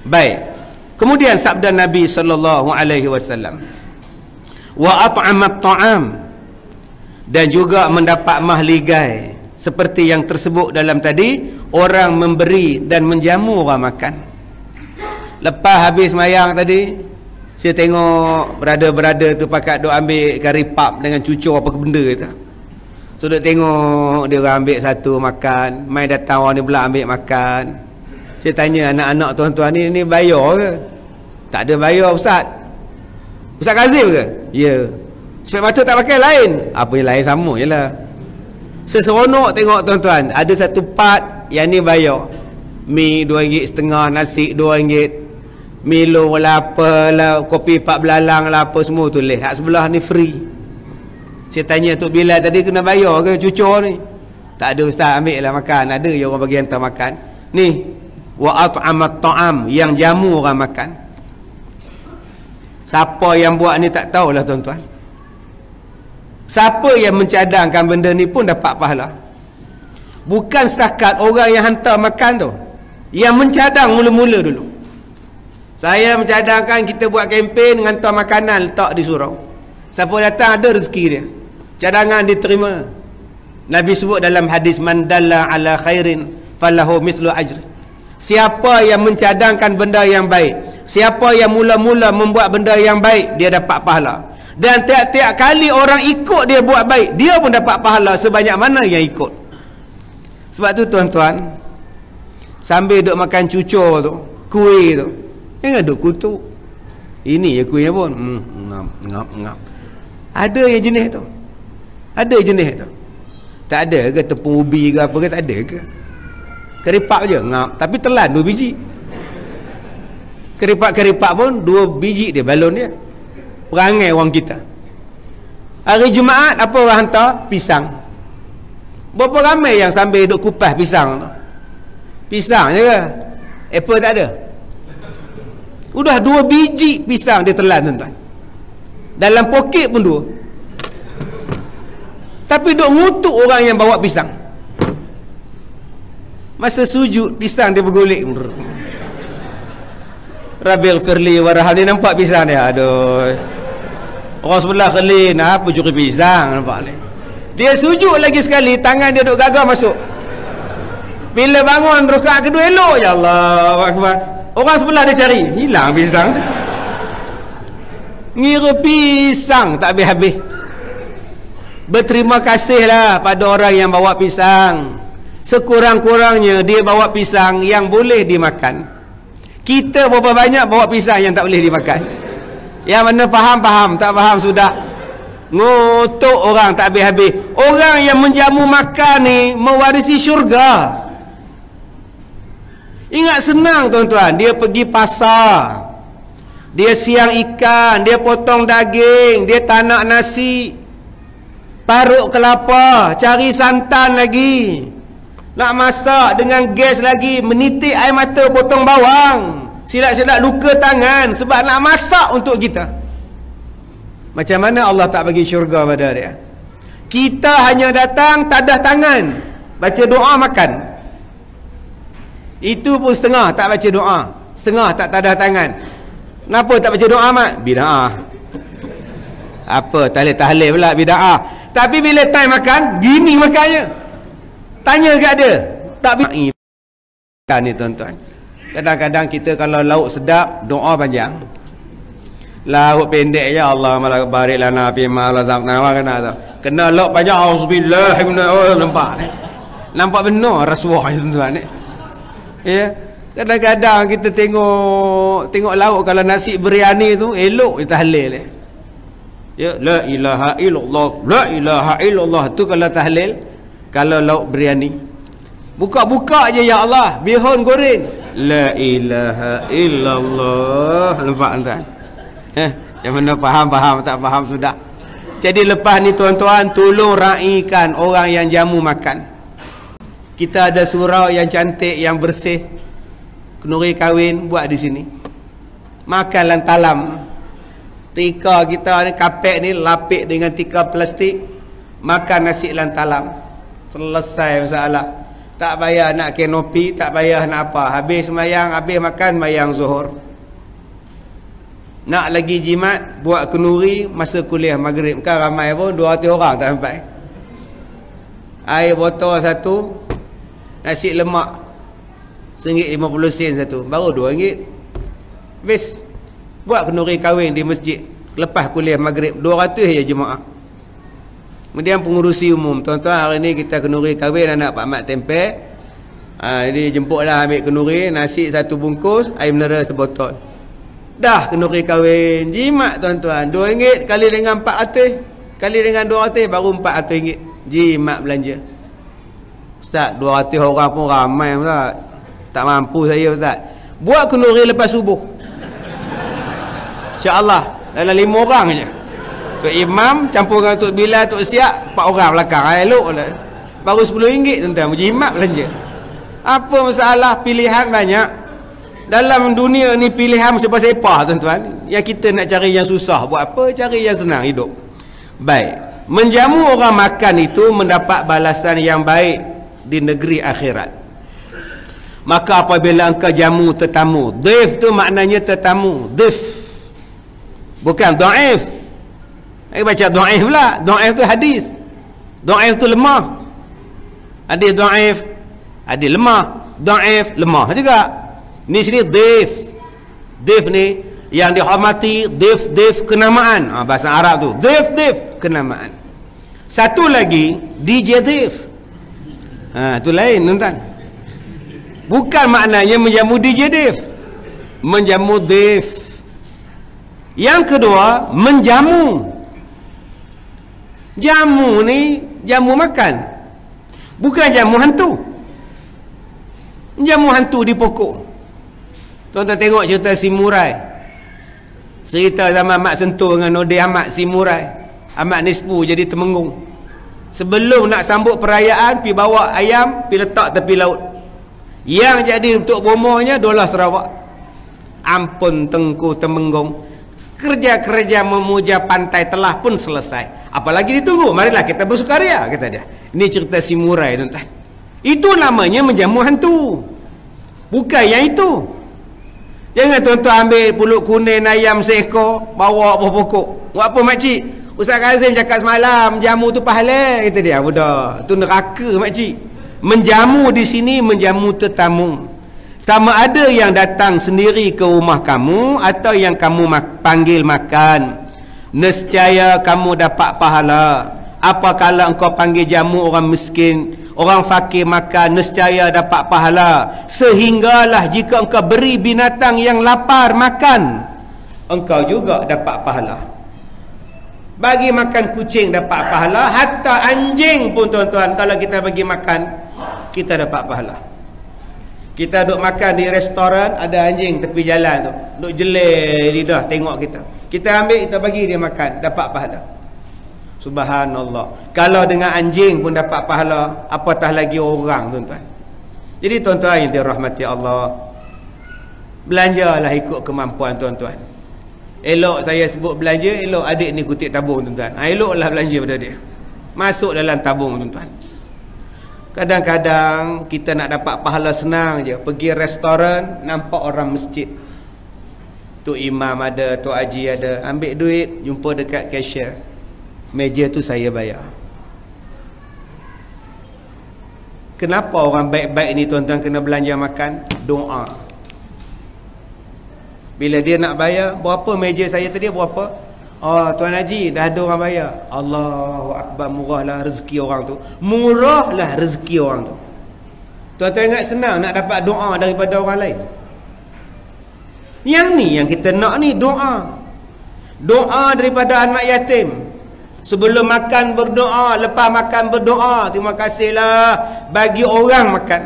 Baik. Kemudian sabda Nabi sallallahu alaihi wasallam, wa at'amat ta'am, dan juga mendapat mahligai seperti yang tersebut dalam tadi, orang memberi dan menjamu orang makan. Lepas habis mayang tadi, saya tengok berada-berada tu pakat duk ambil kari pap dengan cucur apa benda tu. So duk tengok dia orang ambil satu makan, mai datang orang ni pula ambil makan. Saya tanya anak-anak tuan-tuan ni bayar ke? Tak ada bayar Ustaz. Ustaz Kazim ke? Ya. Spek mata tak pakai lain. Apa yang lain sama je lah. Seseronok tengok tuan-tuan, ada satu part yang ni bayar. Mi RM2.5, nasi RM2, Milo lah apalah, kopi 4 belalang lah apa semua tulis. Hak sebelah ni free. Saya tanya Tok Bilal tadi, kena bayar ke cucur ni? Tak ada Ustaz, ambil lah makan. Ada je orang bagi hantar makan. Ni wa at'amat ta'am, yang jamu orang makan. Siapa yang buat ni tak tahulah tuan-tuan. Siapa yang mencadangkan benda ni pun dapat pahala. Bukan setakat orang yang hantar makan tu, yang mencadang mula-mula dulu. Saya mencadangkan kita buat kempen hantar makanan letak di surau. Siapa datang ada rezeki dia, cadangan diterima. Nabi sebut dalam hadis, man dalla ala khairin falahu mithlu ajri. Siapa yang mencadangkan benda yang baik, siapa yang mula-mula membuat benda yang baik, dia dapat pahala. Dan tiap-tiap kali orang ikut dia buat baik, dia pun dapat pahala sebanyak mana yang ikut. Sebab tu tuan-tuan, sambil duk makan cucur tu, kuih tu, jangan duk kutuk. Ini je kuihnya pun ngap. Ada yang jenis tu, ada jenis tu. Tak ada ke tepung ubi ke apa ke? Tak ada ke? Keripap je ngap, tapi telan 2 biji. Keripap pun 2 biji dia balon dia. Perangai orang kita. Hari Jumaat apa orang hantar? Pisang. Berapa ramai yang sambil duk kupas pisang tu? Pisang je ke? Apple tak ada. Udah 2 biji pisang dia telan tuan-tuan. Dalam poket pun 2. Tapi duk ngutuk orang yang bawa pisang. Masa sujud pisang dia bergolek. Rabil Firli waraham, dia nampak pisang dia. Aduh. Orang sebelah kelin, apa curi pisang nampak ni. Dia sujud lagi sekali, tangan dia duk gagal masuk. Bila bangun rakaat kedua elok je, Allahu Akbar. Orang sebelah dia cari, hilang pisang. Ngira pisang tak habis-habis. Berterima kasihlah pada orang yang bawa pisang. Sekurang-kurangnya dia bawa pisang yang boleh dimakan. Kita berapa banyak bawa pisang yang tak boleh dimakan? Yang mana faham, tak faham sudah ngutuk orang tak habis-habis. Orang yang menjamu makan ni mewarisi syurga. Ingat senang tuan-tuan, dia pergi pasar, dia siang ikan, dia potong daging, dia tanak nasi, parut kelapa, cari santan lagi, nak masak dengan gas lagi, menitik air mata potong bawang, silap-silap luka tangan sebab nak masak untuk kita. Macam mana Allah tak bagi syurga pada dia? Kita hanya datang tadah tangan, baca doa, makan. Itu pun setengah tak baca doa, setengah tak tadah tangan. Kenapa tak baca doa mat? Bida'ah. Apa tahlil pula bida'ah. Tapi bila time makan, gini makannya. Tanya kat dia, tak makan ni tuan-tuan. Kadang-kadang kita kalau lauk sedap, doa panjang. Lauk pendek ya Allah malah barik lana fi ma razaqna wa kana. Kena lauk panjang, auzubillah nampak ni. Nampak benar rasuah tuan-tuan ni. Ya. Kadang-kadang kita tengok lauk, kalau nasi biryani tu elok tahlil ni. Ya, la ilaha illallah, la ilaha illallah tu kalau tahlil. Kalau lauk biryani, buka-buka je ya Allah, bihun goreng, la ilaha illallah. Nampak tuan? Yang mana faham, tak faham sudah. Jadi lepas ni tuan-tuan, tolong raikan orang yang jamu makan. Kita ada surau yang cantik, yang bersih, kenuri kahwin buat di sini. Makan lantalam. Tika kita ni, kapek ni lapik dengan tika plastik. Makan nasi lantalam. Selesai masalah. Tak payah nak kanopi, tak payah nak apa. Habis semayang, habis makan, semayang zuhur. Nak lagi jimat, buat kenduri masa kuliah maghrib. Kan ramai pun 200 orang tak sampai. Air botol satu, nasi lemak RM1.50 satu, baru RM2. Habis buat kenduri kahwin di masjid lepas kuliah maghrib, 200 je jemaah. Kemudian pengurusi umum, tuan-tuan hari ni kita kenduri kahwin anak Pak Mat Tempeh. Jadi jemputlah ambil kenduri, nasi satu bungkus, air mineral sebotol. Dah kenduri kahwin, jimat tuan-tuan. RM2 kali dengan 400, kali dengan 200 baru RM400. Jimat belanja. Ustaz, 200 orang pun ramai Ustaz. Tak mampu saya Ustaz. Buat kenduri lepas subuh. InsyaAllah dalam 5 orang je. Tok Imam campur dengan Tok Bilal, Tok Siap, 4 orang belakang. Elok lah. Baru RM10 tuan-tuan. Berjimat belanja. Apa masalah? Pilihan banyak. Dalam dunia ni pilihan sepah-sepah tuan-tuan. Yang kita nak cari yang susah, buat apa? Cari yang senang hidup. Baik. Menjamu orang makan itu mendapat balasan yang baik di negeri akhirat. Maka apabila engkau jamu tetamu, dhaif tu maknanya tetamu. Dhaif, bukan dhaif. Saya baca dhaif pula. Dhaif tu hadis. Dhaif tu lemah. Hadis dhaif, hadis lemah. Dhaif lemah juga. Ni sini dhaif. Dhaif ni yang dihormati, dhaif kenamaan. Bahasa Arab tu dhaif kenamaan. Satu lagi DJ dhaif. Tu lain tuan-tuan. Bukan maknanya menjamu DJ dhaif. Menjamu dhaif. Yang kedua, menjamu. Jamu ni jamu makan, bukan jamu hantu. Jamu hantu di pokok. Tuan-tuan tengok cerita si Murai. Cerita zaman Mak Sentuh dengan Nodi Ahmad si Murai. Ahmad Nispu jadi temengung. Sebelum nak sambut perayaan, pi bawa ayam, pi letak tepi laut. Yang jadi untuk bomohnya Dolah Sarawak. Ampun Tengku Temenggung. Kerja-kerja memuja pantai telah pun selesai. Apalagi ditunggu? Marilah kita bersukaria, kata dia. Ini cerita si Murai tuan-tuan. Itu namanya menjamu hantu. Bukan yang itu. Jangan tuan-tuan ambil pulut kuning ayam seekor, bawa bawah pokok. Buat apa makcik? Ustaz Kazim cakap semalam jamu tu pahala, kata dia. Budak, tu neraka makcik. Menjamu di sini menjamu tetamu. Sama ada yang datang sendiri ke rumah kamu atau yang kamu panggil makan, nescaya kamu dapat pahala. Apakala engkau panggil jamu orang miskin, orang fakir makan, nescaya dapat pahala. Sehinggalah jika engkau beri binatang yang lapar makan, engkau juga dapat pahala. Bagi makan kucing dapat pahala, hatta anjing pun tuan-tuan, kalau kita bagi makan, kita dapat pahala. Kita duduk makan di restoran, ada anjing tepi jalan tu, duduk jelek lidah tengok kita. Kita ambil, kita bagi dia makan, dapat pahala. Subhanallah. Kalau dengan anjing pun dapat pahala, apatah lagi orang tuan-tuan. Jadi tuan-tuan yang dirahmati Allah, belanjalah ikut kemampuan tuan-tuan. Elok saya sebut belanja, elok adik ni kutip tabung tuan-tuan. Eloklah belanja pada dia. Masuk dalam tabung tuan-tuan. Kadang-kadang kita nak dapat pahala senang je. Pergi restoran, nampak orang masjid, Tok Imam ada, Tok Haji ada, ambil duit, jumpa dekat cashier, meja tu saya bayar. Kenapa orang baik-baik ni tuan-tuan kena belanja makan? Doa. Bila dia nak bayar, berapa meja saya tadi, berapa? Oh, Tuan Haji, dah ada orang bayar. Allahu Akbar, murahlah rezeki orang tu. Murahlah rezeki orang tu. Tuan-tuan ingat senang nak dapat doa daripada orang lain. Yang ni yang kita nak ni, doa. Doa daripada anak yatim. Sebelum makan berdoa, lepas makan berdoa. Terima kasihlah bagi orang makan.